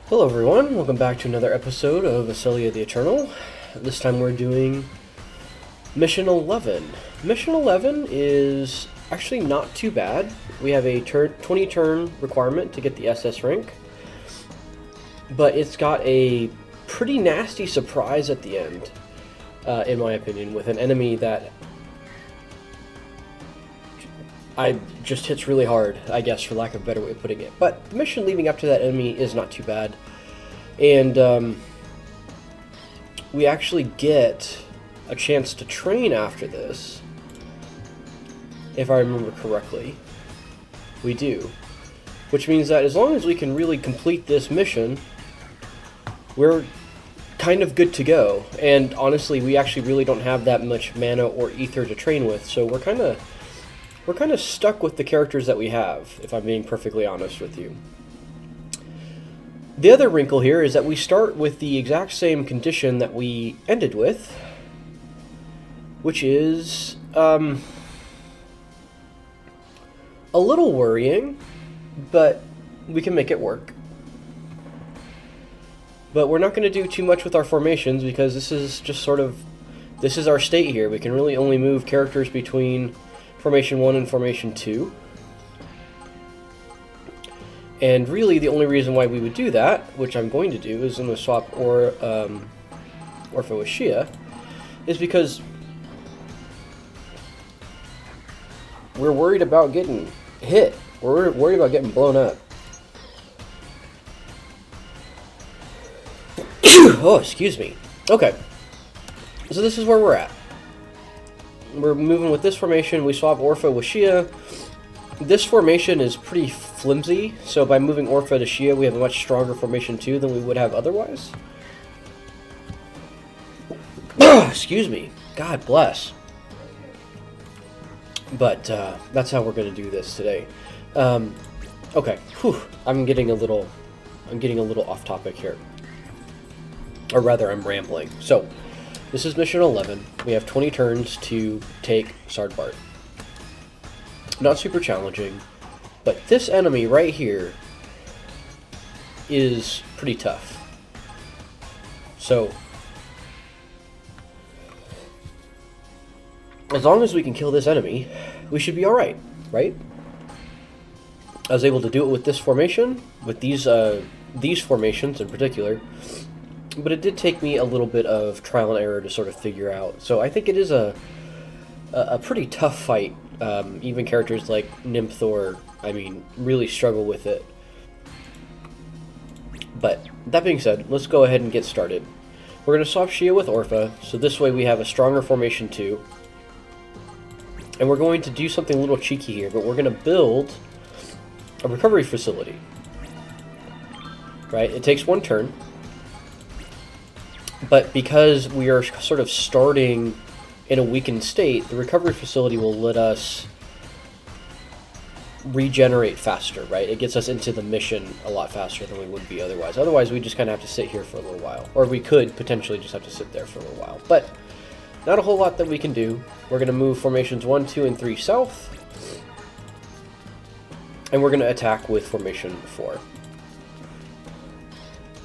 Hello everyone, welcome back to another episode of Aselia the Eternal. This time we're doing Mission 11. Mission 11 is actually not too bad. We have a 20 turn requirement to get the SS rank, but it's got a pretty nasty surprise at the end, in my opinion, with an enemy that just hits really hard, I guess, for lack of a better way of putting it. But the mission leading up to that enemy is not too bad. And we actually get a chance to train after this, if I remember correctly. We do. Which means that as long as we can really complete this mission, we're kind of good to go. And honestly, we actually really don't have that much mana or ether to train with, so we're kind of stuck with the characters that we have, if I'm being perfectly honest with you. The other wrinkle here is that we start with the exact same condition that we ended with, which is a little worrying, but we can make it work. But we're not going to do too much with our formations because this is just this is our state here. We can really only move characters between Formation 1 and Formation 2. And really the only reason why we would do that, which I'm going to do, is I'm going to swap Orpha with Shiah, is because we're worried about getting hit. We're worried about getting blown up. Oh, excuse me. Okay. So this is where we're at. We're moving with this formation. We swap Orpha with Shiah. This formation is pretty flimsy, so by moving Orpha to Shiah, we have a much stronger formation too than we would have otherwise. Excuse me. God bless. But that's how we're going to do this today. Okay. Whew. I'm getting a little off topic here, or rather, I'm rambling. So. This is Mission 11. We have 20 turns to take Sardbart. Not super challenging, but this enemy right here is pretty tough. So, as long as we can kill this enemy, we should be alright, right? I was able to do it with this formation, with these formations in particular. But it did take me a little bit of trial and error to sort of figure out. So I think it is a pretty tough fight. Even characters like Nimthor, I mean, really struggle with it. But that being said, let's go ahead and get started. We're going to swap Shiah with Orpha, so this way we have a stronger formation too. And we're going to do something a little cheeky here, but we're going to build a recovery facility. Right? It takes one turn. But because we are sort of starting in a weakened state, the recovery facility will let us regenerate faster, right? It gets us into the mission a lot faster than we would be otherwise. Otherwise, we just kind of have to sit here for a little while. Or we could potentially just have to sit there for a little while. But not a whole lot that we can do. We're going to move formations 1, 2, and 3 south. And we're going to attack with formation 4.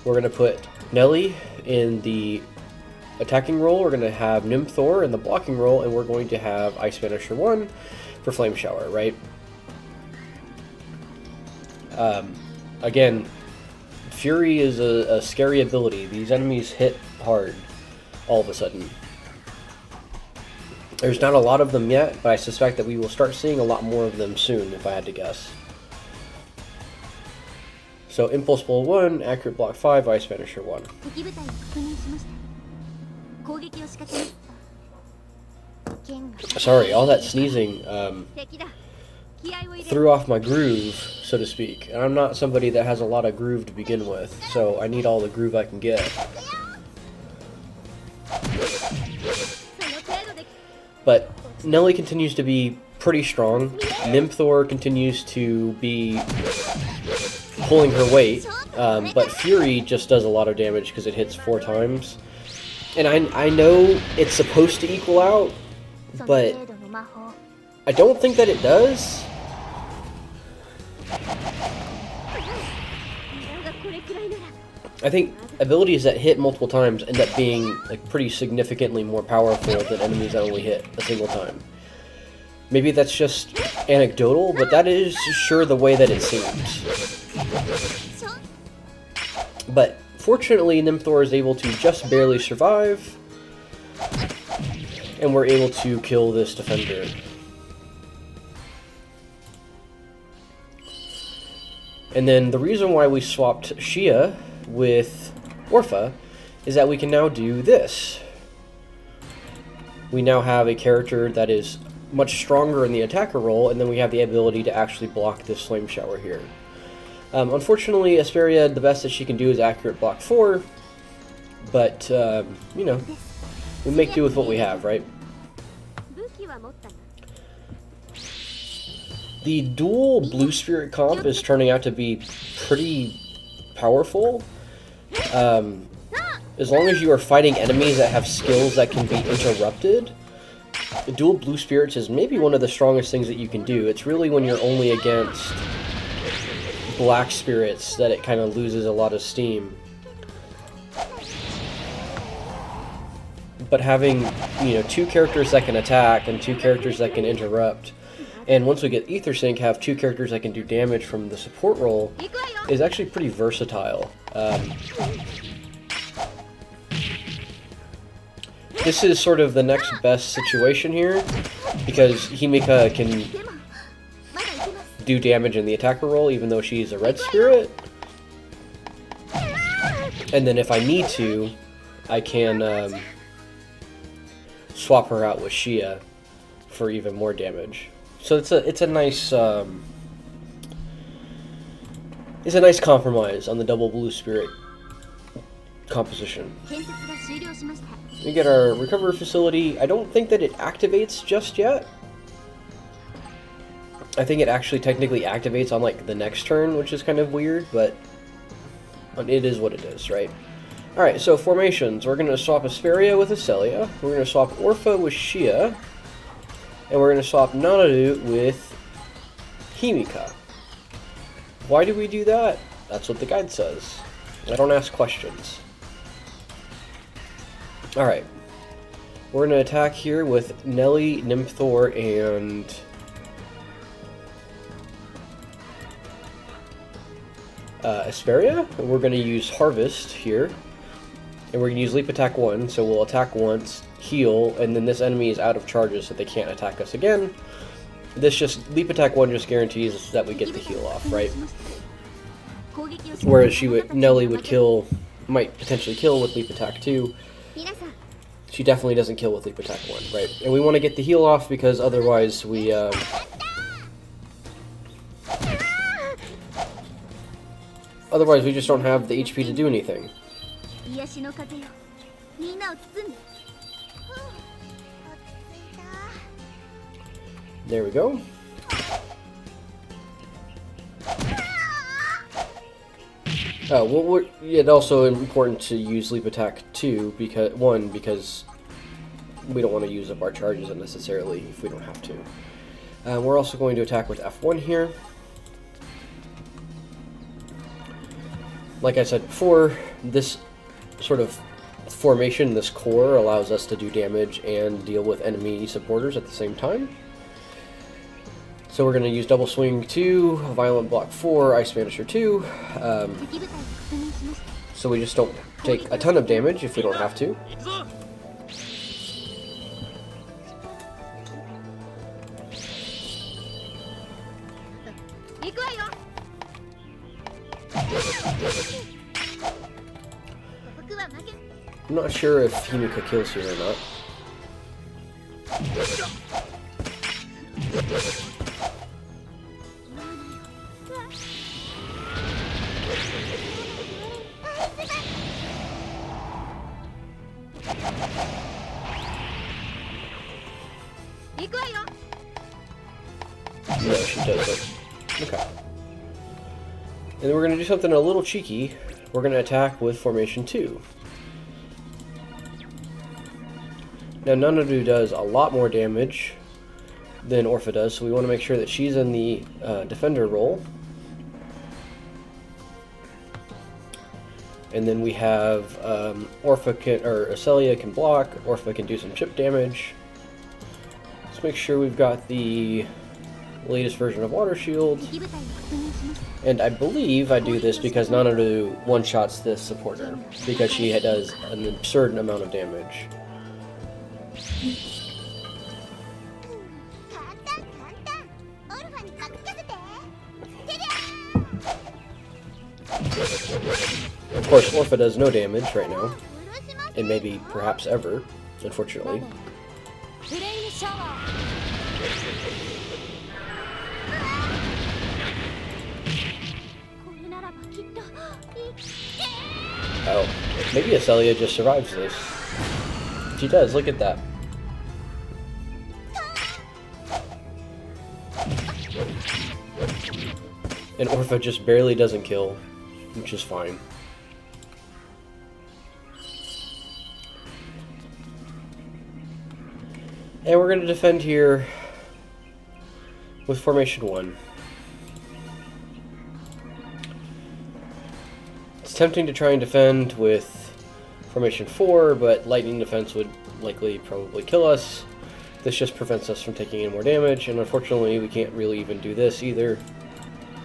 We're going to put Nelie in the attacking role, we're going to have Nimthor in the blocking role, and we're going to have Banisher 1 for Flame Shower, right? Again, Fury is a scary ability. These enemies hit hard all of a sudden. There's not a lot of them yet, but I suspect that we will start seeing a lot more of them soon, if I had to guess. So, Impulse Blow 1, Accurate Block 5, Banisher 1. Sorry, all that sneezing threw off my groove, so to speak. And I'm not somebody that has a lot of groove to begin with, so I need all the groove I can get. But Nelie continues to be pretty strong. Nimthor continues to be pulling her weight, but Fury just does a lot of damage because it hits 4 times. And I know it's supposed to equal out, but I don't think that it does. I think abilities that hit multiple times end up being like pretty significantly more powerful than enemies that only hit a single time. Maybe that's just anecdotal, but that is sure the way that it seems. But fortunately, Nimthor is able to just barely survive, and we're able to kill this defender. And then the reason why we swapped Shiah with Orpha is that we can now do this. We now have a character that is much stronger in the attacker role, and then we have the ability to actually block this flame shower here. Unfortunately, Aselia, the best that she can do is accurate block 4, but, you know, we make do with what we have, right? The dual Blue Spirit comp is turning out to be pretty powerful. As long as you are fighting enemies that have skills that can be interrupted, the dual Blue Spirits is maybe one of the strongest things that you can do. It's really when you're only against Black Spirits that it kind of loses a lot of steam. But having, you know, 2 characters that can attack and 2 characters that can interrupt, and once we get Ether Sync, have 2 characters that can do damage from the support role is actually pretty versatile. This is sort of the next best situation here, because Himika can do damage in the attacker role even though she's a red spirit. And then if I need to, I can swap her out with Shiah for even more damage. So it's a nice compromise on the double Blue Spirit composition. We get our recovery facility. I don't think that it activates just yet. I think it actually technically activates on like the next turn, which is kind of weird, but it is what it is, right? Alright, so formations. We're going to swap Aselia with Eselia. We're going to swap Orpha with Shiah. And we're going to swap Nanaru with Himika. Why do we do that? That's what the guide says. I don't ask questions. Alright. We're going to attack here with Nelie, Nimthor, and Aselia. And we're going to use Harvest here. And we're going to use Leap Attack 1, so we'll attack once, heal, and then this enemy is out of charges so they can't attack us again. This just, Leap Attack 1 just guarantees that we get the heal off, right? Whereas Nelie would kill, might potentially kill with Leap Attack 2. She definitely doesn't kill with Leap Attack 1, right? And we want to get the heal off because otherwise we, just don't have the HP to do anything. There we go. Oh, well, it's also important to use Leap Attack 2, because we don't want to use up our charges unnecessarily if we don't have to. We're also going to attack with F1 here. Like I said before, this sort of formation, this core, allows us to do damage and deal with enemy supporters at the same time. So we're going to use Double Swing 2, Violent Block 4, Ice Banisher 2, so we just don't take a ton of damage if we don't have to. I'm not sure if Himika kills here or not. No, she doesn't. Okay. And then we're going to do something a little cheeky. We're going to attack with Formation 2. Now, Nanaru does a lot more damage than Orpha does, so we want to make sure that she's in the defender role. And then we have Orpha can, or Aselia can block. Orpha can do some chip damage. Let's make sure we've got the latest version of Water Shield. And I believe I do this because Nanaru one-shots this supporter, because she does an absurd amount of damage. Of course, Orpha does no damage right now, and maybe perhaps ever, unfortunately. Oh, maybe Eselia just survives this. She does, look at that. And Orpha just barely doesn't kill, which is fine. And we're going to defend here with Formation 1. It's tempting to try and defend with Formation 4, but Lightning Defense would likely probably kill us. This just prevents us from taking any more damage, and unfortunately we can't really even do this either.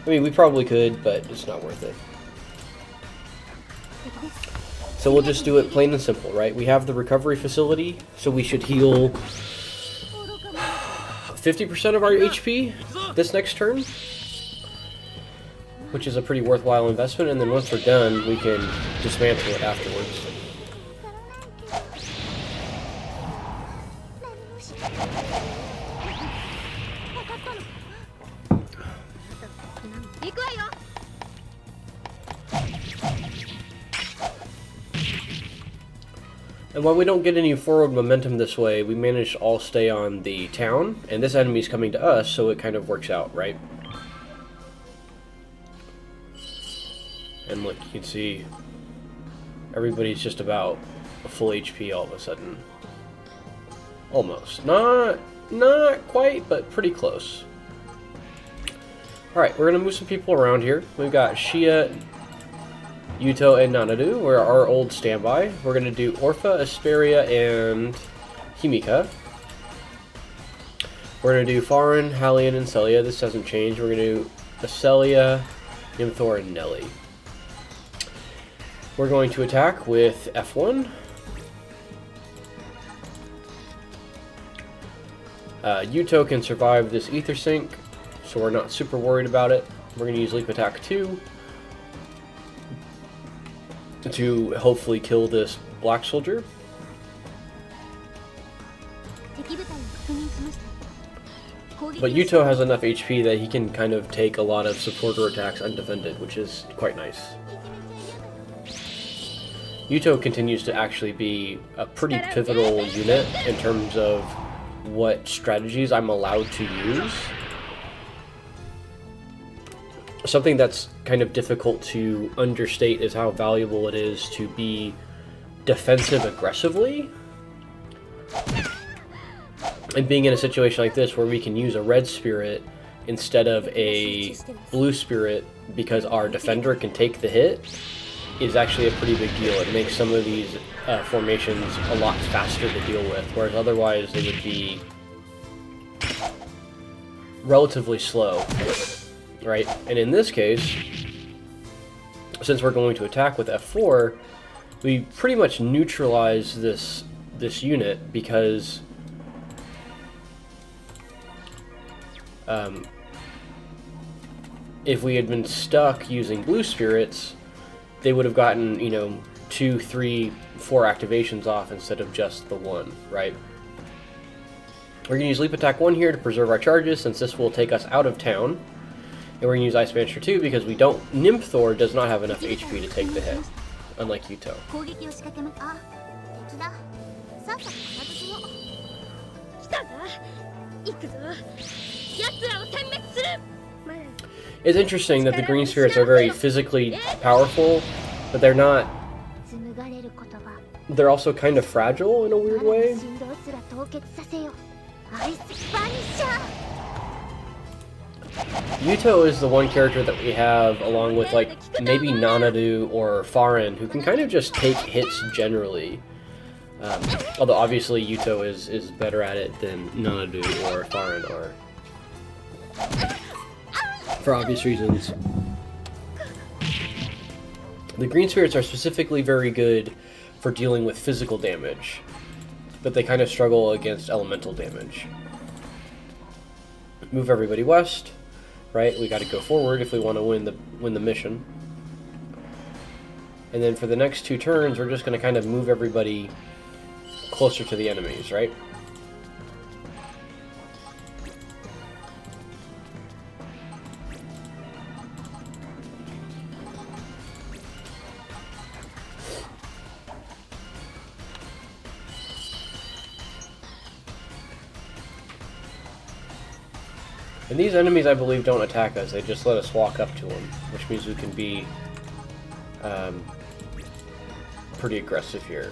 I mean, we probably could, but it's not worth it. So we'll just do it plain and simple, right? We have the recovery facility, so we should heal 50% of our HP this next turn, which is a pretty worthwhile investment, and then once we're done, we can dismantle it afterwards. And while we don't get any forward momentum this way, we manage to all stay on the town, and this enemy's coming to us, so it kind of works out, right? And look, you can see everybody's just about a full HP all of a sudden. Almost. Not quite, but pretty close. Alright, we're going to move some people around here. We've got Shiah, Yuuto, and Nanaru. We're our old standby. We're going to do Orpha, Aselia, and Himika. We're going to do Faren, Halion, and Selia. This hasn't changed. We're going to do Eselia, Nimthor, and Nelie. We're going to attack with F1. Yuuto can survive this ether sink, so we're not super worried about it. We're going to use Leap Attack 2 to hopefully kill this black soldier. But Yuuto has enough HP that he can kind of take a lot of supporter attacks undefended, which is quite nice. Yuuto continues to actually be a pretty pivotal unit in terms of what strategies I'm allowed to use. Something that's kind of difficult to understate is how valuable it is to be defensive aggressively. And being in a situation like this where we can use a red spirit instead of a blue spirit because our defender can take the hit is actually a pretty big deal. It makes some of these formations a lot faster to deal with, whereas otherwise they would be relatively slow, right? And in this case, since we're going to attack with F4, we pretty much neutralize this unit because if we had been stuck using blue spirits, they would have gotten, you know, 2, 3, 4 activations off instead of just the 1, right? We're going to use Leap Attack 1 here to preserve our charges, since this will take us out of town. And we're going to use Ice Banisher 2 because we don't... Nimthor does not have enough HP to take the hit, unlike Yuuto. It's interesting that the green spirits are very physically powerful, but they're not... They're also kind of fragile in a weird way. Yuuto is the one character that we have, along with like maybe Nanaru or Faren, who can kind of just take hits generally. Although obviously Yuuto is better at it than Nanaru or Faren are, for obvious reasons. The green spirits are specifically very good for dealing with physical damage, but they kind of struggle against elemental damage. Move everybody west. Right, we got to go forward if we want to win the mission. And then for the next 2 turns, we're just going to kind of move everybody closer to the enemies, right? And these enemies, I believe, don't attack us. They just let us walk up to them, which means we can be pretty aggressive here.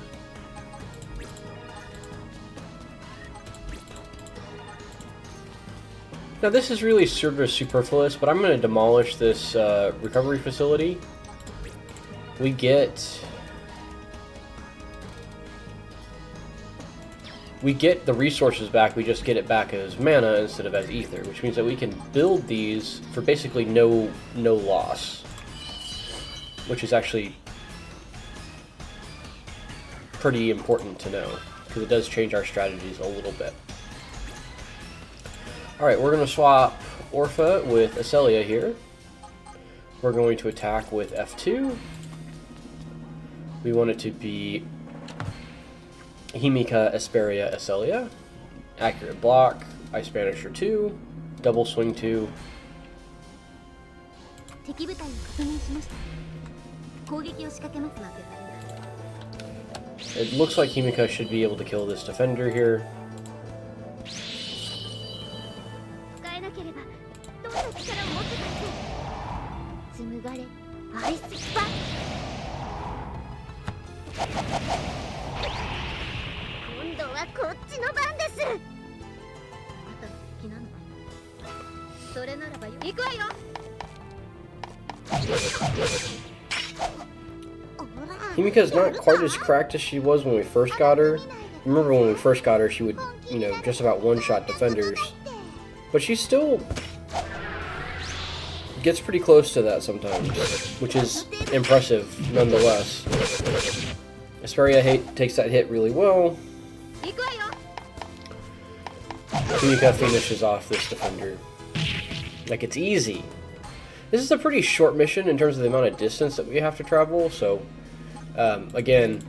Now, this is really sort of superfluous, but I'm going to demolish this recovery facility. We get the resources back, we just get it back as mana instead of as ether, which means that we can build these for basically no loss, which is actually pretty important to know, because it does change our strategies a little bit. Alright, we're going to swap Orpha with Aselia here. We're going to attack with F2. We want it to be Himika, Esperia, Eselia. Accurate block, Ice Banisher 2, double swing 2. It looks like Himika should be able to kill this defender here. Himika's not quite as cracked as she was when we first got her. Remember when we first got her, she would, you know, just about one-shot defenders. But she still gets pretty close to that sometimes, which is impressive nonetheless. Esperia takes that hit really well. Himika finishes off this defender. Like, it's easy. This is a pretty short mission in terms of the amount of distance that we have to travel, so again,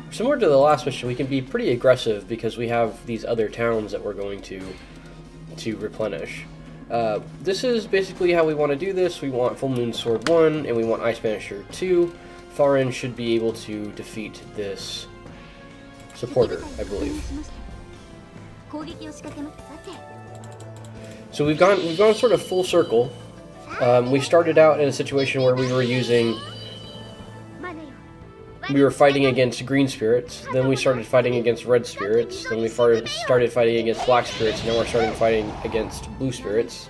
similar to the last mission, we can be pretty aggressive because we have these other towns that we're going to replenish. This is basically how we want to do this. We want Full Moon Sword 1, and we want Ice Banisher 2. Faren should be able to defeat this supporter, I believe. So we've gone sort of full circle. We started out in a situation where we were fighting against green spirits, then we started fighting against red spirits, then we started fighting against black spirits, and now we're starting fighting against blue spirits.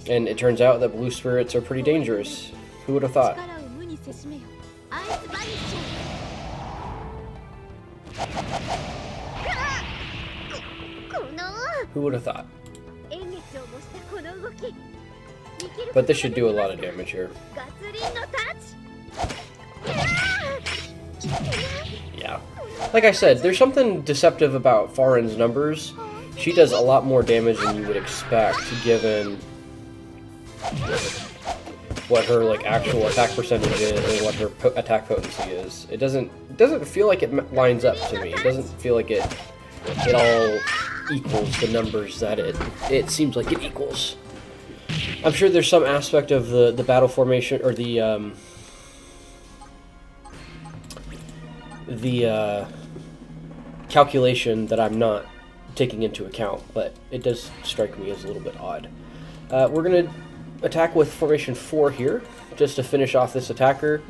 And it turns out that blue spirits are pretty dangerous. Who would have thought? Who would have thought? But this should do a lot of damage here. Yeah. Like I said, there's something deceptive about Faren's numbers. She does a lot more damage than you would expect, given what her like actual attack percentage is and what her attack potency is. It doesn't feel like it lines up to me. It doesn't feel like it all equals the numbers that it seems like it equals. I'm sure there's some aspect of the battle formation or the calculation that I'm not taking into account, but it does strike me as a little bit odd. We're going to attack with formation 4 here, just to finish off this attacker.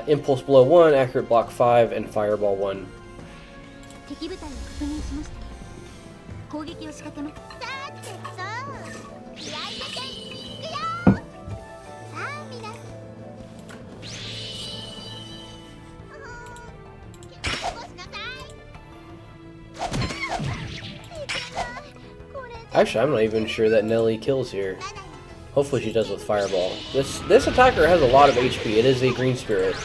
Impulse Blow 1, Accurate Block 5, and Fireball 1. Actually, I'm not even sure that Nelie kills here. Hopefully she does with Fireball. This attacker has a lot of HP. It is a green spirit.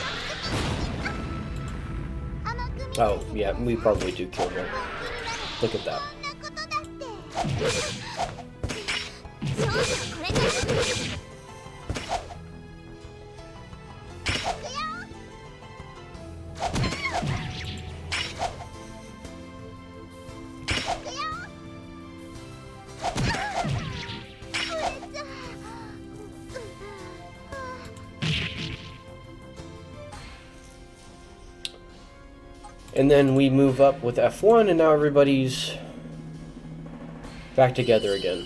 Oh, yeah, we probably do kill her. Look at that. And then we move up with F1, and now everybody's back together again.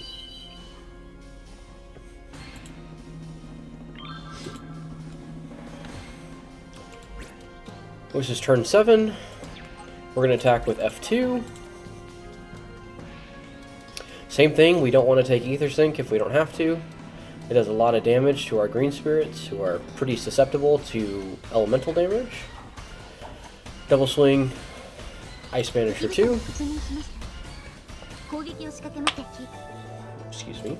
This is turn 7. We're going to attack with F2. Same thing, we don't want to take Ether Sink if we don't have to. It does a lot of damage to our green spirits, who are pretty susceptible to elemental damage. Double swing, Ice Banisher 2. Excuse me.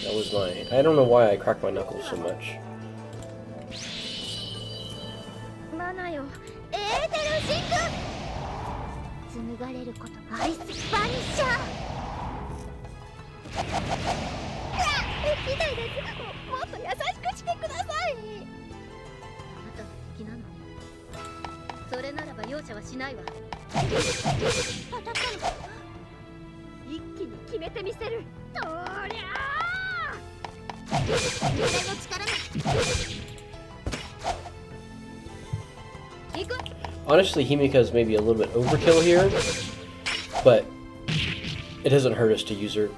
That was my... I don't know why I cracked my knuckles so much. Honestly, Himika is maybe a little bit overkill here, but it doesn't hurt us to use her.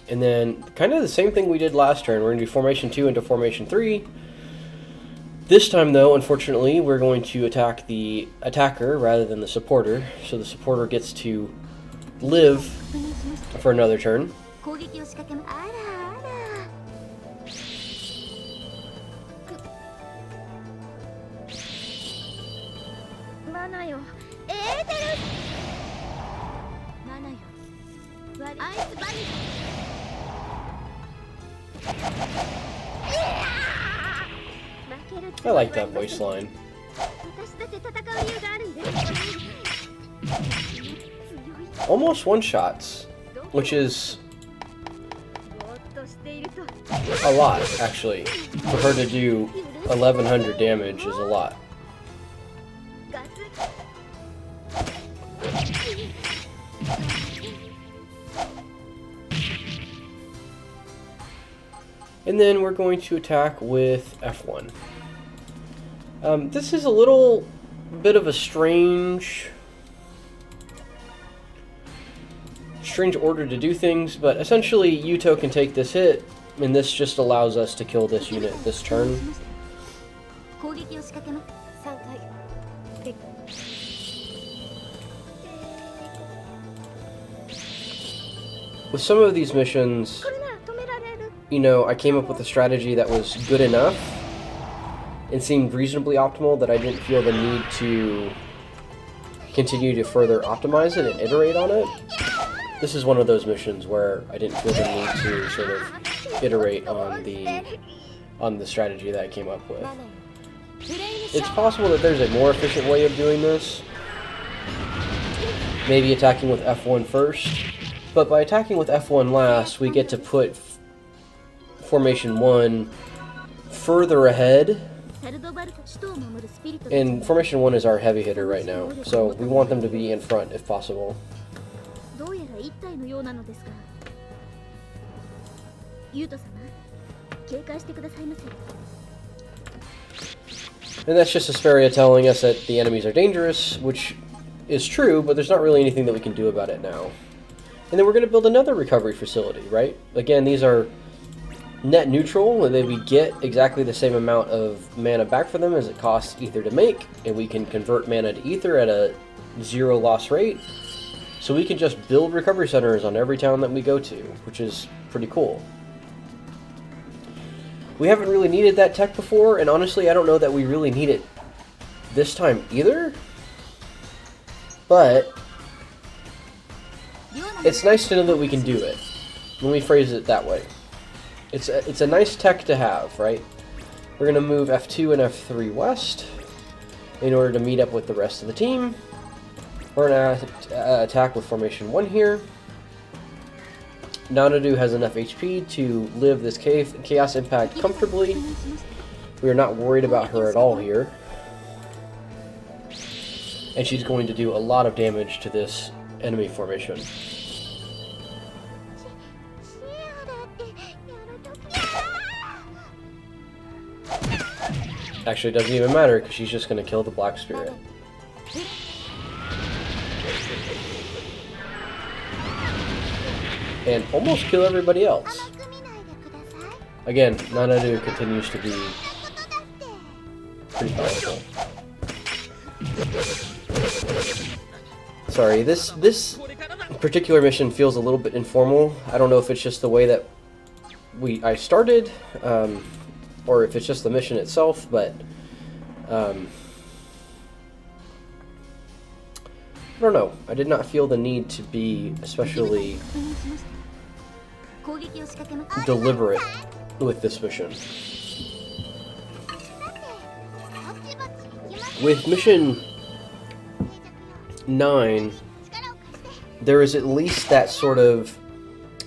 And then, kind of the same thing we did last turn. We're going to do Formation 2 into Formation 3. This time, though, unfortunately, we're going to attack the attacker rather than the supporter. So the supporter gets to live for another turn. I like that voice line. Almost one-shots, which is a lot, actually. For her to do 1100 damage is a lot. And then we're going to attack with F1. This is a little bit of a strange order to do things, but essentially Yuuto can take this hit, and this just allows us to kill this unit this turn. With some of these missions, you know, I came up with a strategy that was good enough and seemed reasonably optimal that I didn't feel the need to continue to further optimize it and iterate on it. This is one of those missions where I didn't feel the need to sort of iterate on the strategy that I came up with. It's possible that there's a more efficient way of doing this. Maybe attacking with F1 first, but by attacking with F1 last, we get to put Formation 1 further ahead. And Formation 1 is our heavy hitter right now, so we want them to be in front if possible. And that's just Aselia telling us that the enemies are dangerous, which is true, but there's not really anything that we can do about it now. And then we're going to build another recovery facility, right? Again, these are net neutral, and then we get exactly the same amount of mana back for them as it costs ether to make, and we can convert mana to ether at a 0 loss rate. So we can just build recovery centers on every town that we go to, which is pretty cool. We haven't really needed that tech before, and honestly, I don't know that we really need it this time either. But it's nice to know that we can do it. Let me phrase it that way. It's a nice tech to have, right? We're going to move F2 and F3 west in order to meet up with the rest of the team. We're going to attack with Formation 1 here. Nanaru has enough HP to live this Chaos Impact comfortably. We are not worried about her at all here. And she's going to do a lot of damage to this enemy formation. Actually, it doesn't even matter because she's just going to kill the Black Spirit. And almost kill everybody else. Again, Nanaru continues to be pretty powerful. Sorry, this particular mission feels a little bit informal. I don't know if it's just the way that I started, or if it's just the mission itself, but I don't know. I did not feel the need to be especially deliberate with this mission. With mission 9, there is at least that sort of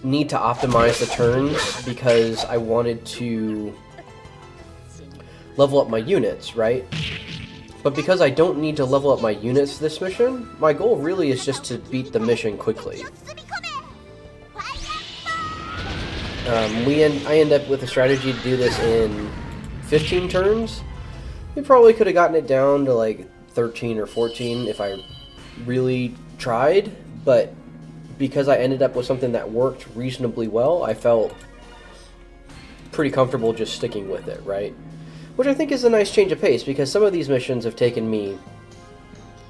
need to optimize the turns because I wanted to level up my units, right? But because I don't need to level up my units this mission, my goal really is just to beat the mission quickly. I end up with a strategy to do this in 15 turns. We probably could have gotten it down to like 13 or 14 if I really tried, but because I ended up with something that worked reasonably well, I felt pretty comfortable just sticking with it, right? Which I think is a nice change of pace, because some of these missions have taken me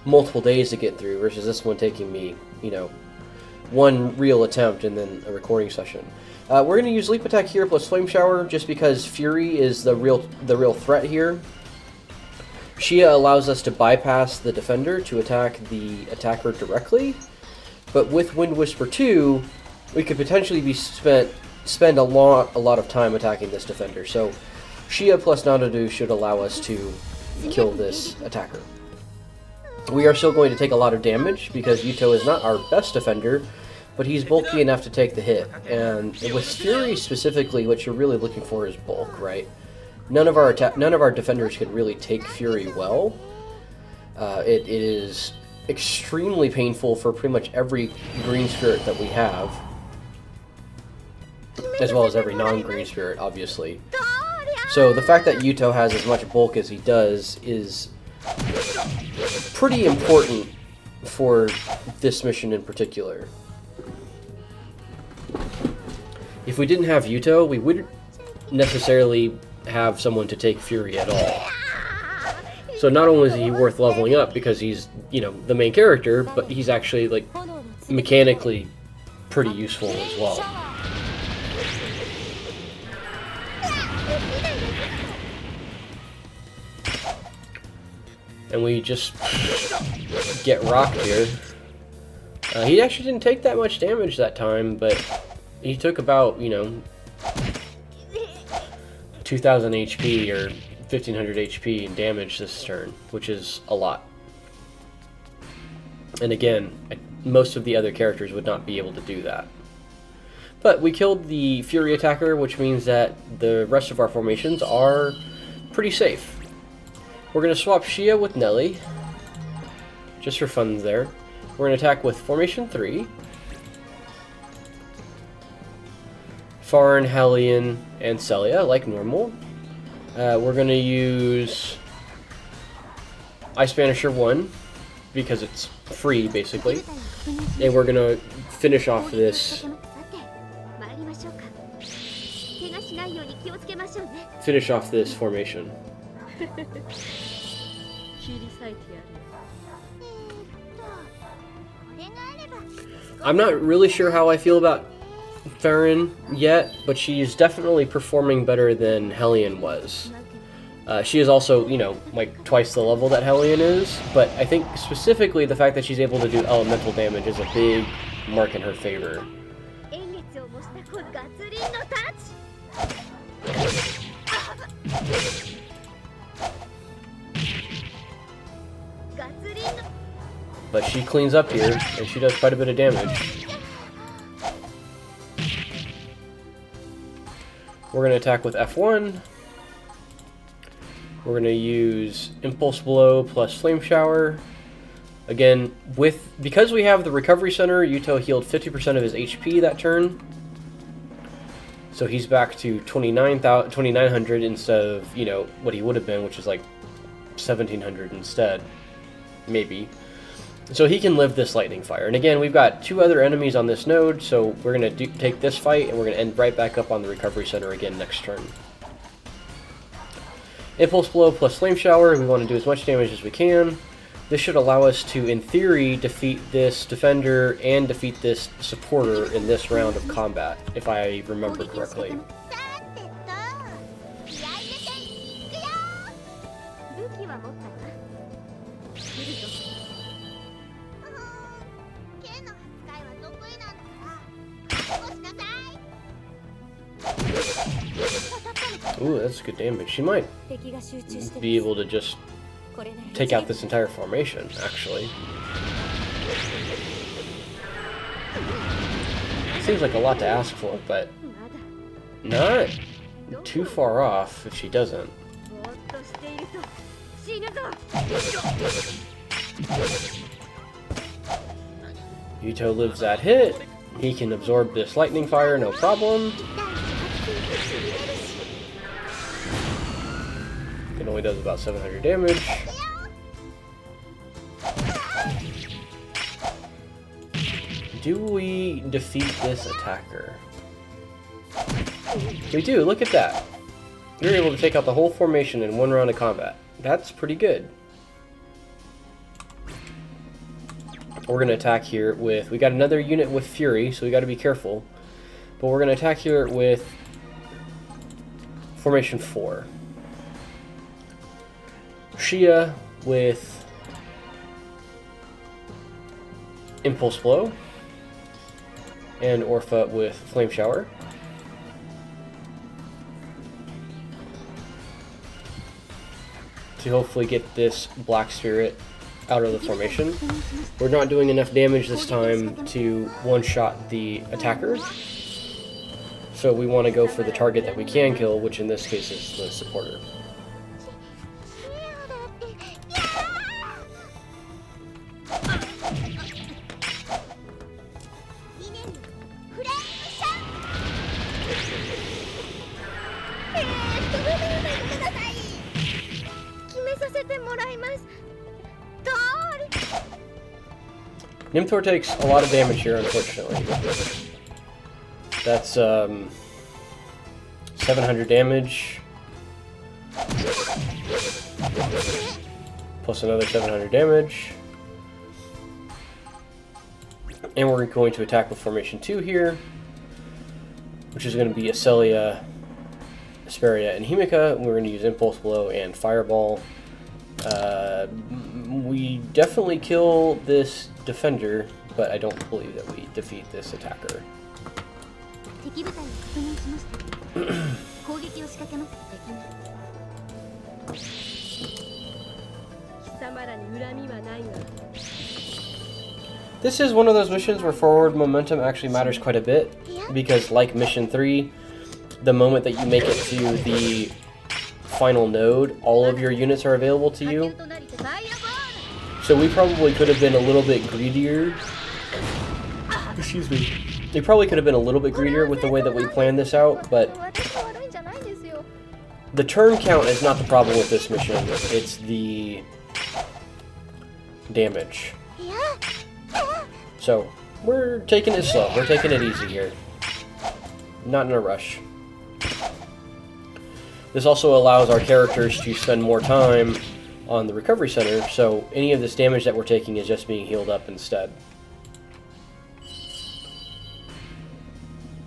multiple days to get through, versus this one taking me, you know, one real attempt and then a recording session. We're going to use Leap Attack here plus Flame Shower, just because Fury is the real threat here. Shiah allows us to bypass the defender to attack the attacker directly, but with Wind Whisper 2, we could potentially spend a lot of time attacking this defender. So Shiah plus Nanaru should allow us to kill this attacker. We are still going to take a lot of damage because Yuuto is not our best defender, but he's bulky enough to take the hit. And with Fury specifically, what you're really looking for is bulk, right? None of our defenders can really take Fury well. It is extremely painful for pretty much every green spirit that we have, as well as every non-green spirit, obviously. So the fact that Yuuto has as much bulk as he does is pretty important for this mission in particular. If we didn't have Yuuto, we wouldn't necessarily have someone to take Fury at all. So not only is he worth leveling up because he's, you know, the main character, but he's actually, like, mechanically pretty useful as well. And we just get rocked here. He actually didn't take that much damage that time, but he took about, you know, 2,000 HP or 1,500 HP in damage this turn, which is a lot. And again, most of the other characters would not be able to do that. But we killed the Fury attacker, which means that the rest of our formations are pretty safe. We're going to swap Shiah with Nelie, just for fun there. We're going to attack with Formation 3. Faren, Halion, and Selia, like normal. We're going to use Ice Banisher 1, because it's free, basically. And we're going to finish off this formation. I'm not really sure how I feel about Faren yet, but she's definitely performing better than Halion was. She is also, you know, like twice the level that Halion is, but I think specifically the fact that she's able to do elemental damage is a big mark in her favor. But she cleans up here, and she does quite a bit of damage. We're going to attack with F1. We're going to use Impulse Blow plus Flame Shower. Again, because we have the Recovery Center, Yuuto healed 50% of his HP that turn. So he's back to 2,900 instead of, you know, what he would have been, which is like 1,700 instead. Maybe. So he can live this lightning fire. And again, we've got 2 other enemies on this node, so we're going to take this fight, and we're going to end right back up on the Recovery Center again next turn. Impulse Blow plus Flame Shower, we want to do as much damage as we can. This should allow us to, in theory, defeat this defender and defeat this supporter in this round of combat, if I remember correctly. Ooh, that's good damage. She might be able to just take out this entire formation, actually. Seems like a lot to ask for, but not too far off if she doesn't. Yuuto lives that hit. He can absorb this lightning fire, no problem. It only does about 700 damage. Do we defeat this attacker? We do, look at that. You're able to take out the whole formation in one round of combat. That's pretty good. We're going to attack here with... We got another unit with Fury, so we got to be careful. But we're going to attack here with Formation 4. Shiah with Impulse Blow. And Orpha with Flame Shower. To hopefully get this Black Spirit out of the formation. We're not doing enough damage this time to one-shot the attacker. So we want to go for the target that we can kill, which in this case is the supporter. Nimthor takes a lot of damage here, unfortunately. That's 700 damage. Plus another 700 damage. And we're going to attack with Formation 2 here, which is going to be Aselia, Aselia, and Himika. We're going to use Impulse Blow and Fireball. We definitely kill this defender, but I don't believe that we defeat this attacker. This is one of those missions where forward momentum actually matters quite a bit, because like Mission 3, the moment that you make it to the final node, all of your units are available to you. So we probably could have been a little bit greedier. Excuse me. We probably could have been a little bit greedier with the way that we planned this out, but the turn count is not the problem with this mission. It's the damage. So we're taking it slow. We're taking it easy here. Not in a rush. This also allows our characters to spend more time on the recovery center, so any of this damage that we're taking is just being healed up instead.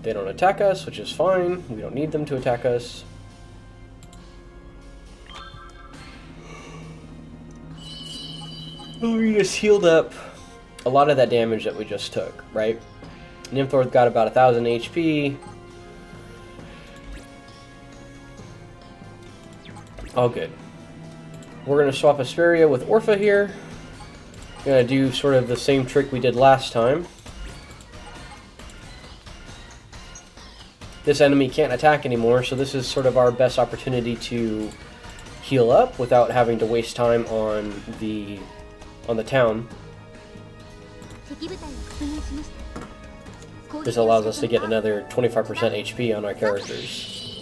They don't attack us, which is fine. We don't need them to attack us. We just healed up a lot of that damage that we just took, right? Nimthor's got about 1,000 HP. All good. We're going to swap Aselia with Orpha here. Going to do sort of the same trick we did last time. This enemy can't attack anymore, so this is sort of our best opportunity to heal up without having to waste time on the town. This allows us to get another 25% HP on our characters,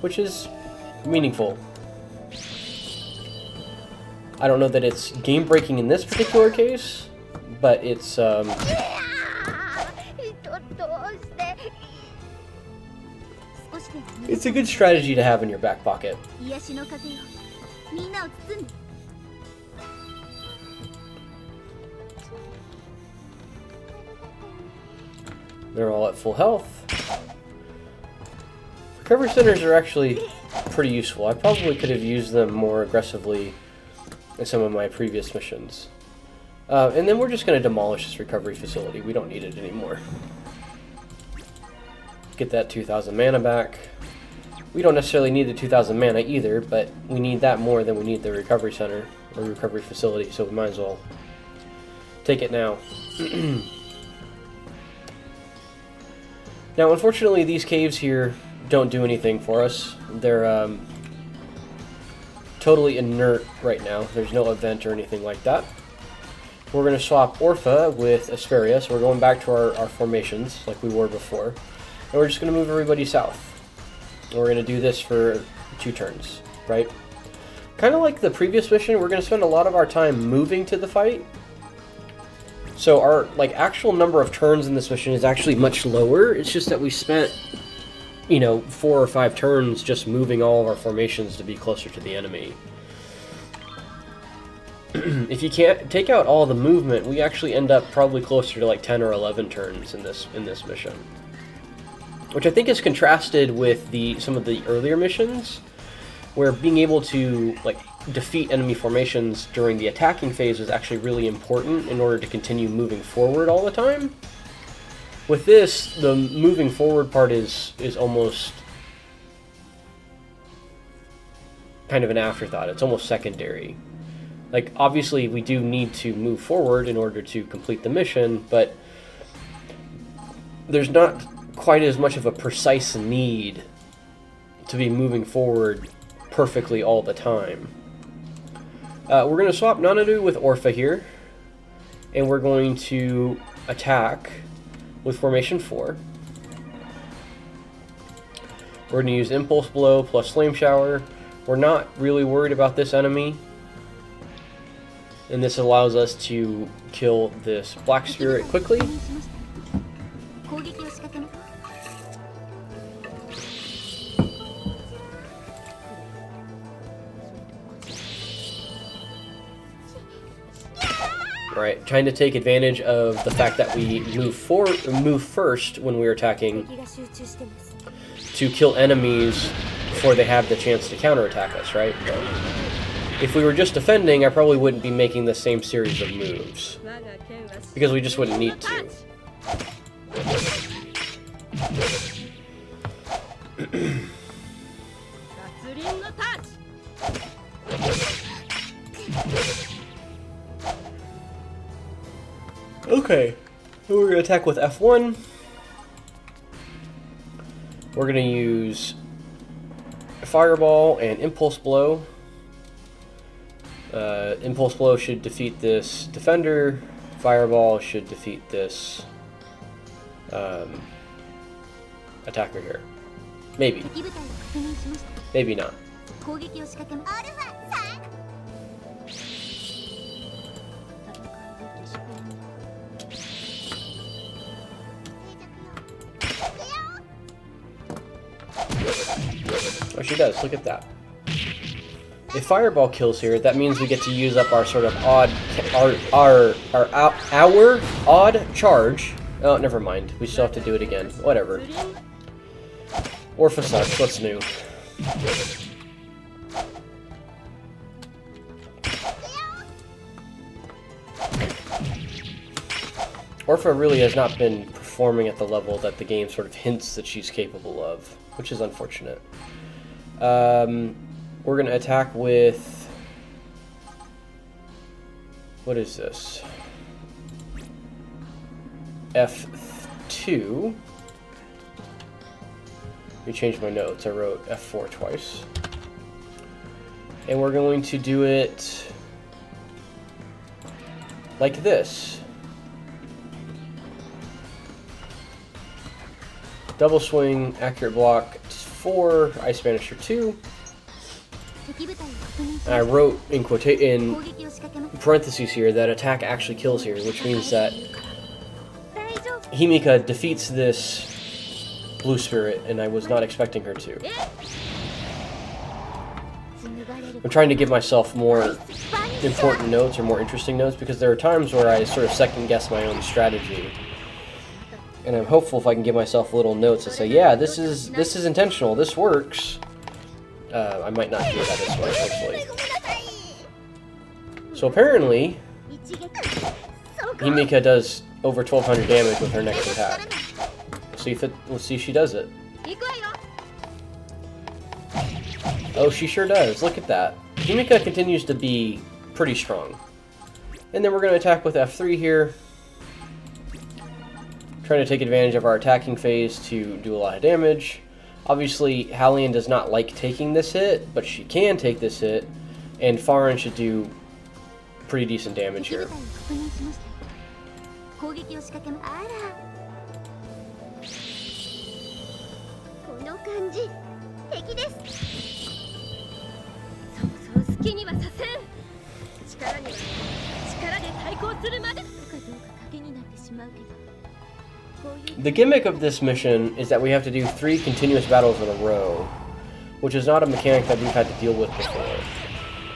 which is meaningful. I don't know that it's game-breaking in this particular case, but it's it's a good strategy to have in your back pocket. They're all at full health. Recovery centers are actually pretty useful. I probably could have used them more aggressively in some of my previous missions. And then we're just going to demolish this recovery facility. We don't need it anymore. Get that 2,000 mana back. We don't necessarily need the 2,000 mana either, but we need that more than we need the recovery center or recovery facility, so we might as well take it now. Now, unfortunately, these caves here don't do anything for us. They're totally inert right now. There's no event or anything like that. We're going to swap Orpha with Aselia, so we're going back to our formations like we were before. And we're just going to move everybody south. And we're going to do this for 2 turns, right? Kind of like the previous mission, we're going to spend a lot of our time moving to the fight. So our actual number of turns in this mission is actually much lower. It's just that we spent, you know, 4 or 5 turns just moving all of our formations to be closer to the enemy. If you can't take out all the movement, we actually end up probably closer to like 10 or 11 turns in this mission, which I think is contrasted with some of the earlier missions, where being able to defeat enemy formations during the attacking phase is actually really important in order to continue moving forward all the time. With this, the moving forward part is almost kind of an afterthought. It's almost secondary. Obviously we do need to move forward in order to complete the mission, but there's not quite as much of a precise need to be moving forward perfectly all the time. We're going to swap Nanaru with Orpha here, and we're going to attack with Formation 4. We're going to use Impulse Blow plus Flame Shower. We're not really worried about this enemy, and this allows us to kill this Black Spirit quickly. Alright, trying to take advantage of the fact that we move first when we're attacking to kill enemies before they have the chance to counterattack us, right? If we were just defending, I probably wouldn't be making the same series of moves, because we just wouldn't need to. Okay, so we're going to attack with F1. We're going to use Fireball and Impulse Blow. Impulse Blow should defeat this Defender. Fireball should defeat this attacker here. Maybe. Maybe not. Oh, she does. Look at that. If Fireball kills here, that means we get to use up our sort of odd, our odd charge. Oh, never mind. We still have to do it again. Whatever. Orpha sucks. What's new? Orpha really has not been performing at the level that the game sort of hints that she's capable of, which is unfortunate. We're going to attack with... What is this? F2. Let me change my notes. I wrote F4 twice. And we're going to do it like this. Double swing, accurate block 4, Ice Banisher 2. And I wrote in parentheses here that attack actually kills here, which means that Himika defeats this blue spirit, and I was not expecting her to. I'm trying to give myself more important notes or more interesting notes because there are times where I sort of second guess my own strategy. And I'm hopeful if I can give myself little notes that say, yeah, this is intentional, this works. I might not do that this way, hopefully. So apparently, Himika does over 1200 damage with her next attack. Let's see if she does it. Oh, she sure does. Look at that. Himika continues to be pretty strong. And then we're going to attack with F3 here. Trying to take advantage of our attacking phase to do a lot of damage. Obviously, Halion does not like taking this hit, but she can take this hit. And Faren should do pretty decent damage here. The gimmick of this mission is that we have to do 3 continuous battles in a row, which is not a mechanic that we've had to deal with before.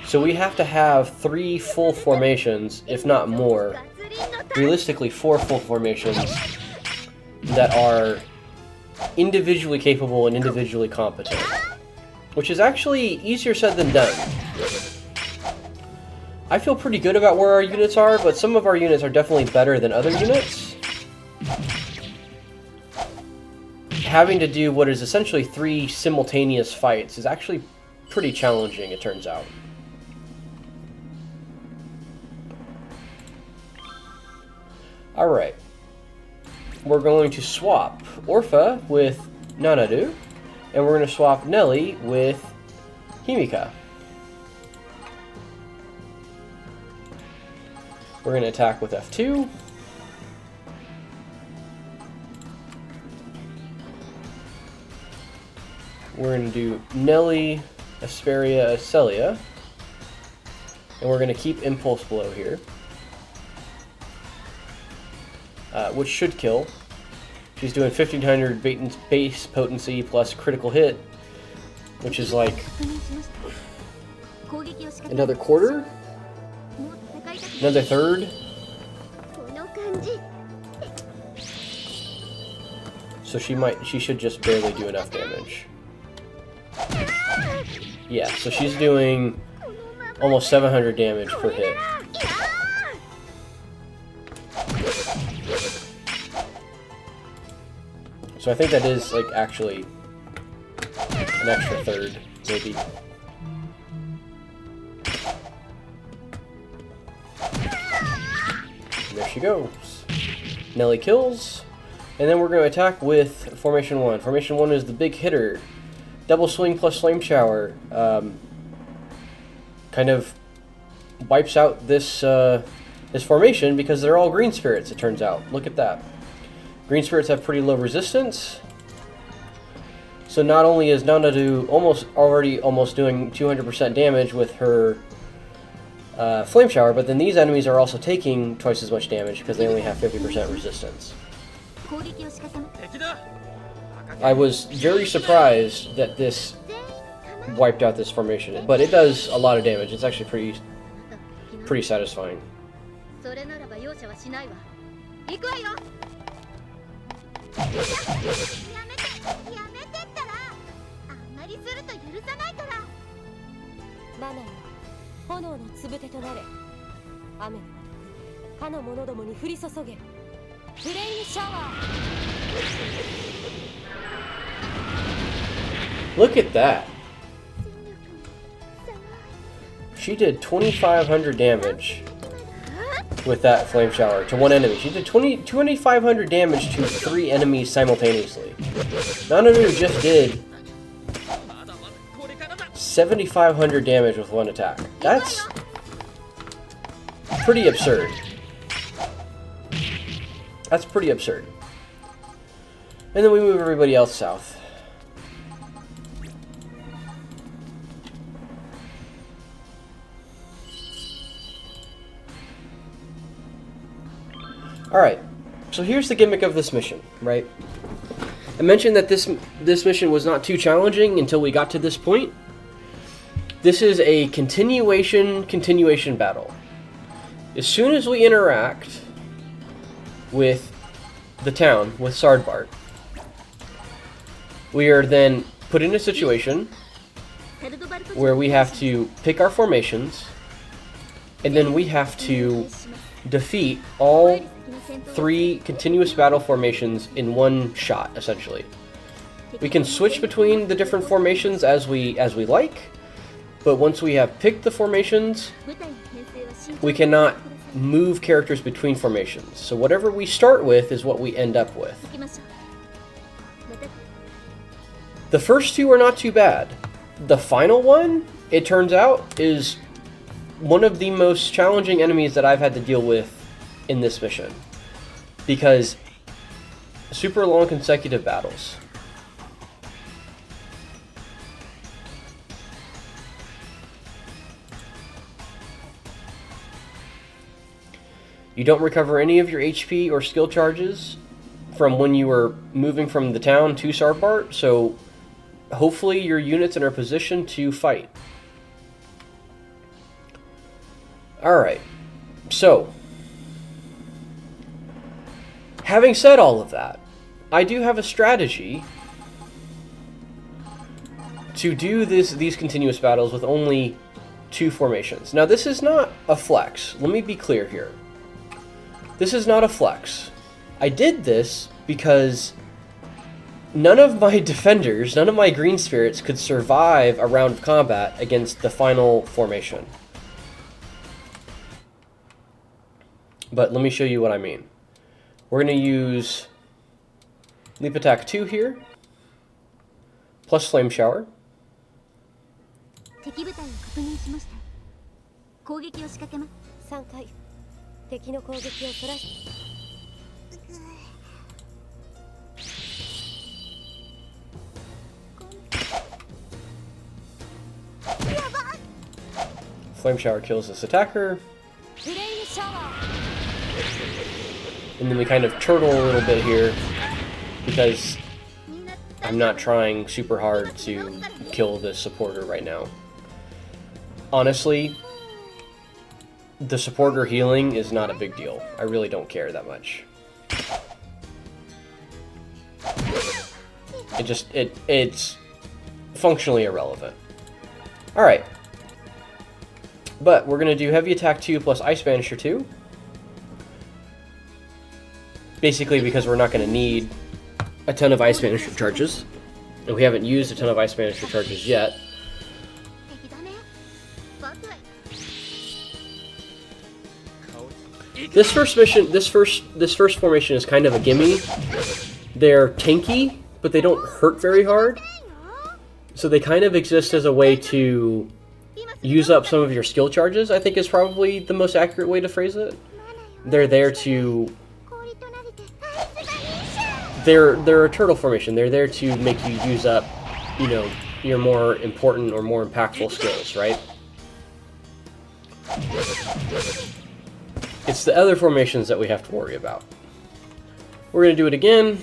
So we have to have 3 full formations, if not more, realistically 4 full formations that are individually capable and individually competent, which is actually easier said than done. I feel pretty good about where our units are, but some of our units are definitely better than other units. Having to do what is essentially 3 simultaneous fights is actually pretty challenging, it turns out. Alright. We're going to swap Orpha with Nanaru, and we're going to swap Nelie with Himika. We're going to attack with F2. We're going to do Nelie, Aselia, Eselia. And we're going to keep Impulse Blow here. Which should kill. She's doing 1500 base potency plus critical hit, which is like another quarter? Another third? So she should just barely do enough damage. Yeah, so she's doing almost 700 damage per hit. So I think that is, like, actually an extra third, maybe. And there she goes. Nelie kills. And then we're going to attack with Formation 1. Formation 1 is the big hitter. Double swing plus flame shower. Kind of wipes out this this formation because they're all green spirits, it turns out. Look at that. Green spirits have pretty low resistance. So not only is Nanaru almost doing 200% damage with her flame shower, but then these enemies are also taking twice as much damage because they only have 50% resistance. I was very surprised that this wiped out this formation, but it does a lot of damage. It's actually pretty satisfying. Look at that. She did 2,500 damage with that flame shower to one enemy. She did 2,500 damage to 3 enemies simultaneously. Nanaru just did 7,500 damage with one attack. That's pretty absurd. That's pretty absurd. And then we move everybody else south. Alright, so here's the gimmick of this mission, right? I mentioned that this mission was not too challenging until we got to this point. This is a continuation battle. As soon as we interact with the town, with Sardbart, we are then put in a situation where we have to pick our formations, and then we have to defeat all 3 continuous battle formations in one shot, essentially. We can switch between the different formations as we like, but once we have picked the formations, we cannot move characters between formations. So whatever we start with is what we end up with. The first 2 are not too bad. The final one, it turns out, is one of the most challenging enemies that I've had to deal with in this mission, because super long consecutive battles. You don't recover any of your HP or skill charges from when you were moving from the town to Sardbart, so hopefully your units are in a position to fight. Alright, so having said all of that, I do have a strategy to do these continuous battles with only 2 formations. Now, this is not a flex. Let me be clear here. This is not a flex. I did this because none of my defenders, none of my green spirits could survive a round of combat against the final formation. But let me show you what I mean. We're going to use Leap Attack 2 here, plus Flame Shower. Flame Shower kills this attacker. And then we kind of turtle a little bit here, because I'm not trying super hard to kill this supporter right now. Honestly, the supporter healing is not a big deal. I really don't care that much. It's functionally irrelevant. Alright. But we're going to do Heavy Attack 2 plus Ice Banisher 2. Basically because we're not going to need a ton of Ice Banisher charges. And we haven't used a ton of Ice Banisher charges yet. This first mission, this first formation is kind of a gimme. They're tanky, but they don't hurt very hard. So they kind of exist as a way to use up some of your skill charges, I think is probably the most accurate way to phrase it. They're there to... They're a turtle formation. They're there to make you use up, you know, your more important or more impactful skills, right? It's the other formations that we have to worry about. We're going to do it again.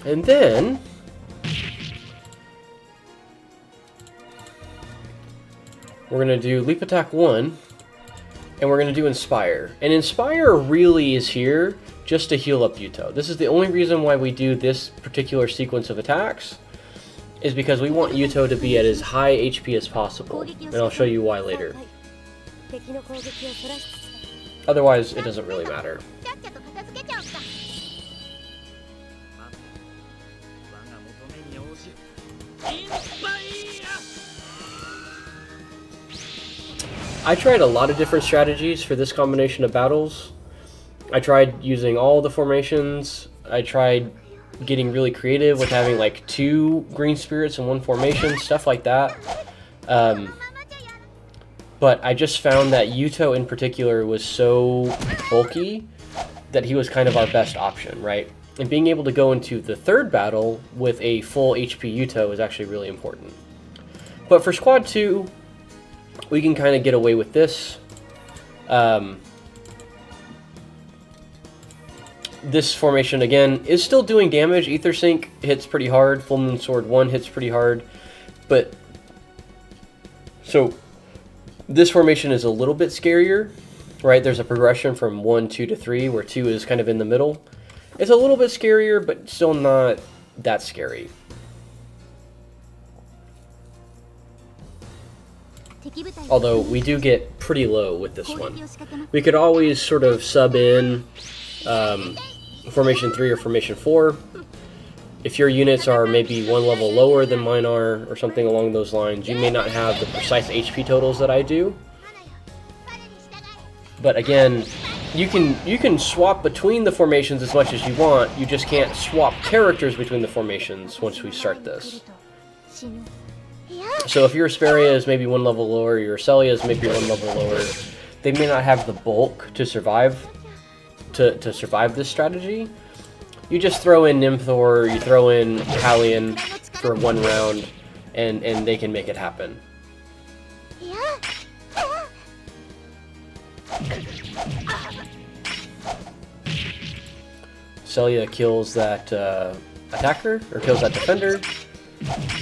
And then we're going to do Leap Attack 1, and we're going to do Inspire. And Inspire really is here just to heal up Yuuto. This is the only reason why we do this particular sequence of attacks, is because we want Yuuto to be at as high HP as possible. And I'll show you why later. Otherwise, it doesn't really matter. I tried a lot of different strategies for this combination of battles. I tried using all the formations. I tried getting really creative with having like 2 green spirits in one formation, stuff like that. But I just found that Yuuto in particular was so bulky that he was kind of our best option, right? And being able to go into the 3rd battle with a full HP Yuuto is actually really important. But for Squad 2, we can kind of get away with this. This formation, again, is still doing damage. Ether Sync hits pretty hard. Full Moon Sword 1 hits pretty hard. But, so, this formation is a little bit scarier, right? There's a progression from 1, 2 to 3, where 2 is kind of in the middle. It's a little bit scarier, but still not that scary. Although we do get pretty low with this one. We could always sort of sub in Formation 3 or Formation 4. If your units are maybe 1 level lower than mine are, or something along those lines, you may not have the precise HP totals that I do. But again, you can swap between the formations as much as you want, you just can't swap characters between the formations once we start this. So if your Aselia is maybe 1 level lower, your Selia is maybe 1 level lower, they may not have the bulk to survive this strategy. You just throw in Nimthor, you throw in Halion for 1 round, and they can make it happen. Selia kills that attacker, or kills that defender.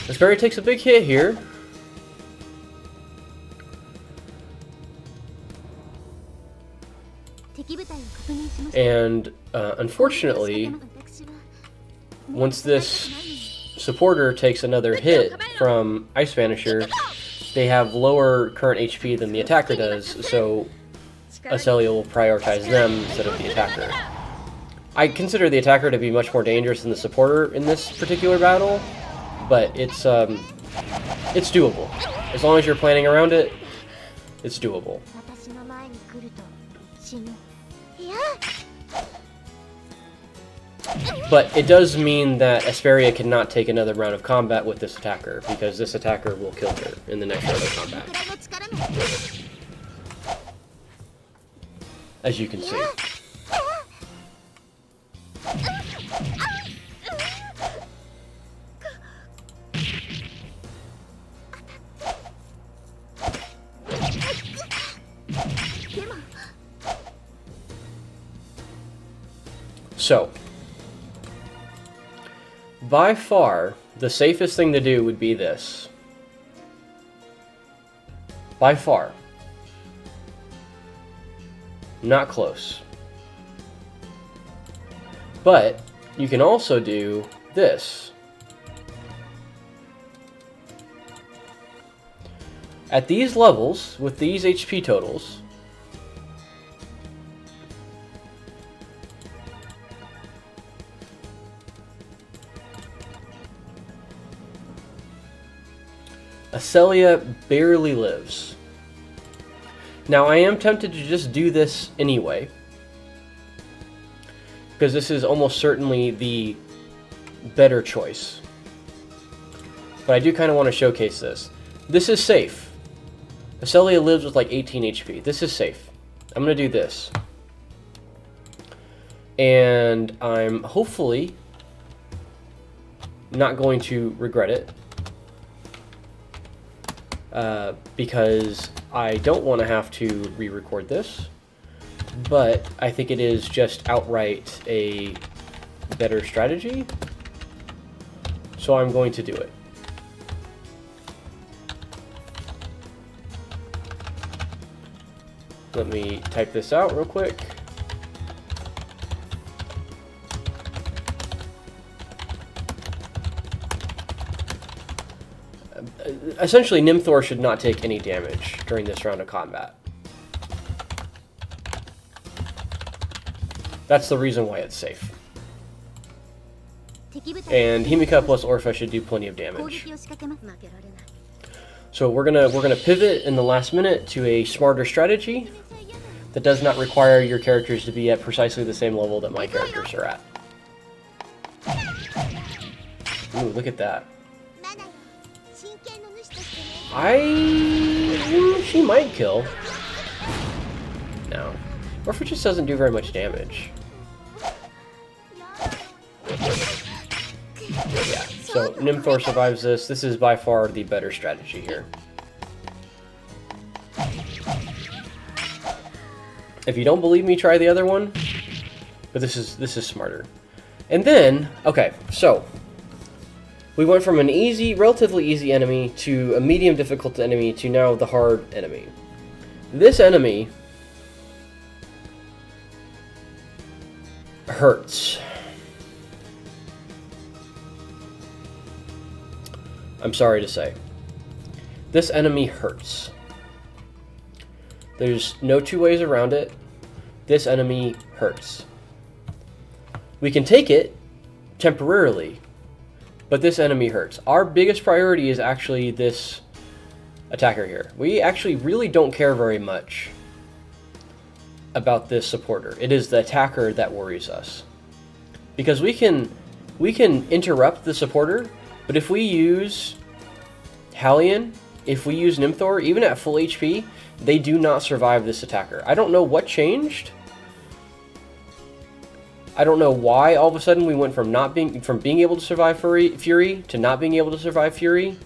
Aselia takes a big hit here. And unfortunately, once this supporter takes another hit from Ice Banisher, they have lower current HP than the attacker does, so Aselia will prioritize them instead of the attacker. I consider the attacker to be much more dangerous than the supporter in this particular battle, but it's doable. As long as you're planning around it, it's doable. But it does mean that Aselia cannot take another round of combat with this attacker, because this attacker will kill her in the next round of combat. As you can see. So, by far, the safest thing to do would be this. By far. Not close. But, you can also do this. At these levels, with these HP totals, Aselia barely lives. Now, I am tempted to just do this anyway, because this is almost certainly the better choice. But I do kind of want to showcase this. This is safe. Aselia lives with like 18 HP. This is safe. I'm going to do this. And I'm hopefully not going to regret it. Because I don't want to have to re-record this. But I think it is just outright a better strategy. So I'm going to do it. Let me type this out real quick. Essentially, Nimthor should not take any damage during this round of combat. That's the reason why it's safe. And Himika plus Orpha should do plenty of damage. So we're gonna pivot in the last minute to a smarter strategy that does not require your characters to be at precisely the same level that my characters are at. Ooh, look at that. She might kill. No. Orpha just doesn't do very much damage. Yeah, so Nimthor survives this. This is by far the better strategy here. If you don't believe me, try the other one. But this is smarter. And then, okay, so we went from an easy, relatively easy enemy to a medium difficult enemy to now the hard enemy. This enemy hurts. I'm sorry to say. This enemy hurts. There's no two ways around it. This enemy hurts. We can take it temporarily, but this enemy hurts. Our biggest priority is actually this attacker here. We actually really don't care very much about this supporter. It is the attacker that worries us. Because we can interrupt the supporter, but if we use Halion, if we use Nimthor, even at full HP, they do not survive this attacker. I don't know what changed. I don't know why all of a sudden we went from being able to survive Fury to not being able to survive Fury.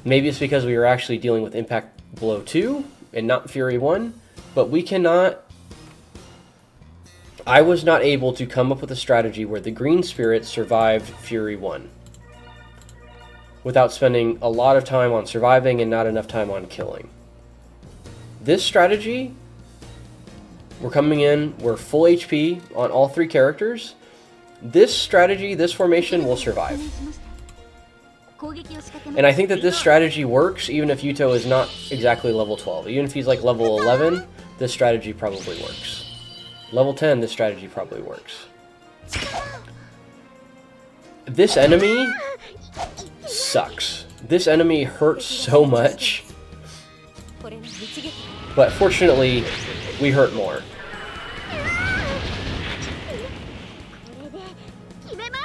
Maybe it's because we were actually dealing with Impact Blow 2 and not Fury 1, but we cannot... I was not able to come up with a strategy where the Green Spirit survived Fury 1 without spending a lot of time on surviving and not enough time on killing. This strategy, we're coming in, we're full HP on all three characters. This strategy, this formation will survive. And I think that this strategy works even if Yuuto is not exactly level 12. Even if he's like level 11, this strategy probably works. Level 10, this strategy probably works. This enemy sucks. This enemy hurts so much. But fortunately, we hurt more.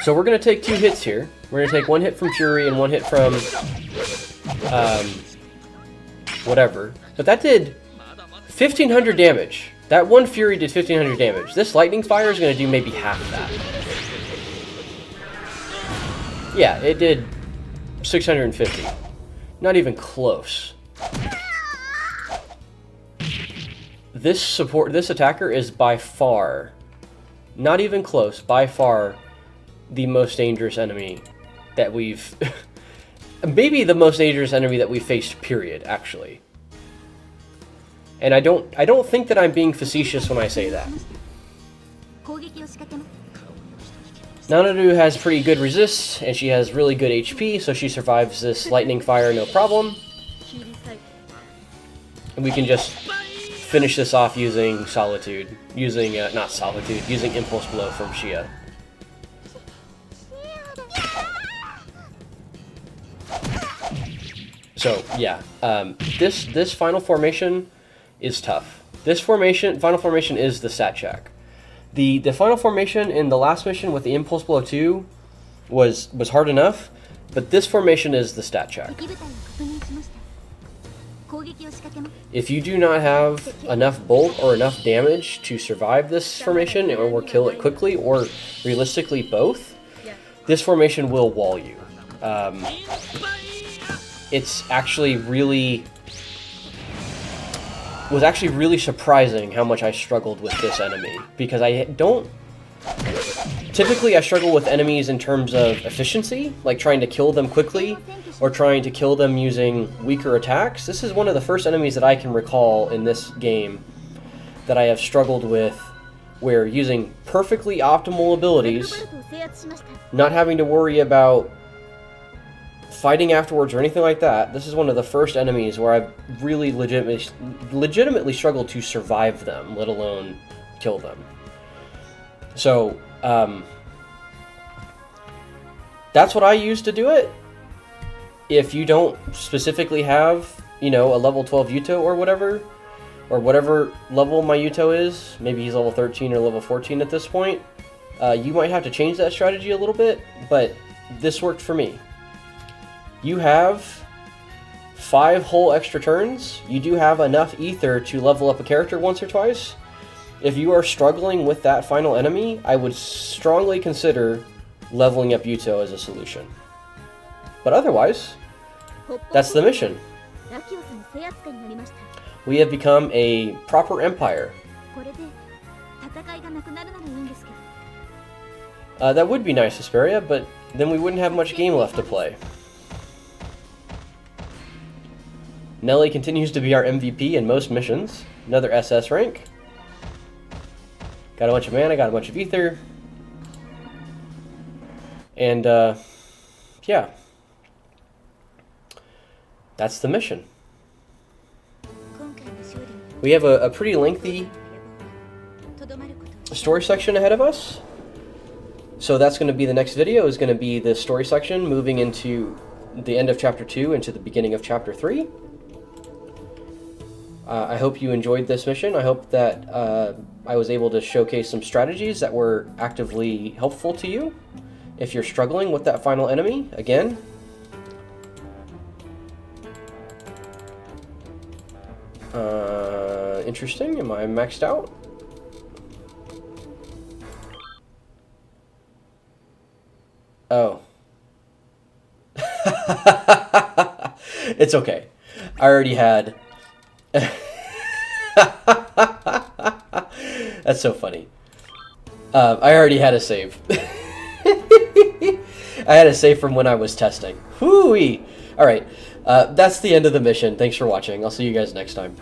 So we're going to take 2 hits here. We're going to take 1 hit from Fury and 1 hit from... whatever. But that did 1,500 damage. That one Fury did 1,500 damage. This Lightning Fire is going to do maybe half that. Yeah, it did 650. Not even close. This attacker is by far, not even close, by far the most dangerous enemy that we've... maybe the most dangerous enemy that we've faced, period, actually. And I don't think that I'm being facetious when I say that. Nanaru has pretty good resist, and she has really good HP, so she survives this lightning fire no problem. And we can just finish this off using Solitude. Using, not Solitude, using Impulse Blow from Shiah. So, yeah, this final formation is tough. This final formation is the stat check. The final formation in the last mission with the Impulse Blow 2 was hard enough, but this formation is the stat check. If you do not have enough bulk or enough damage to survive this formation or kill it quickly, or realistically both, this formation will wall you. It's actually was actually really surprising how much I struggled with this enemy, because typically I struggle with enemies in terms of efficiency, like trying to kill them quickly or trying to kill them using weaker attacks. This is one of the first enemies that I can recall in this game that I have struggled with, where using perfectly optimal abilities, not having to worry about fighting afterwards or anything like that. This is one of the first enemies where I've really legitimately struggled to survive them, let alone kill them. So, that's what I use to do it. If you don't specifically have, a level 12 Yuuto or whatever level my Yuuto is, maybe he's level 13 or level 14 at this point, you might have to change that strategy a little bit, but this worked for me. You have 5 whole extra turns. You do have enough ether to level up a character once or twice. If you are struggling with that final enemy, I would strongly consider leveling up Yuuto as a solution. But otherwise, that's the mission. We have become a proper empire. That would be nice, Hesperia, but then we wouldn't have much game left to play. Nelie continues to be our MVP in most missions. Another SS rank. Got a bunch of mana, got a bunch of ether. And, yeah. That's the mission. We have a pretty lengthy story section ahead of us. So that's going to be the next video, is going to be the story section moving into the end of Chapter 2 into the beginning of Chapter 3. I hope you enjoyed this mission. I hope that I was able to showcase some strategies that were actively helpful to you if you're struggling with that final enemy. Again, interesting. Am I maxed out? Oh. It's okay. I already had... That's so funny. I already had a save. I had a save from when I was testing. Whoo-wee! Alright, that's the end of the mission. Thanks for watching. I'll see you guys next time.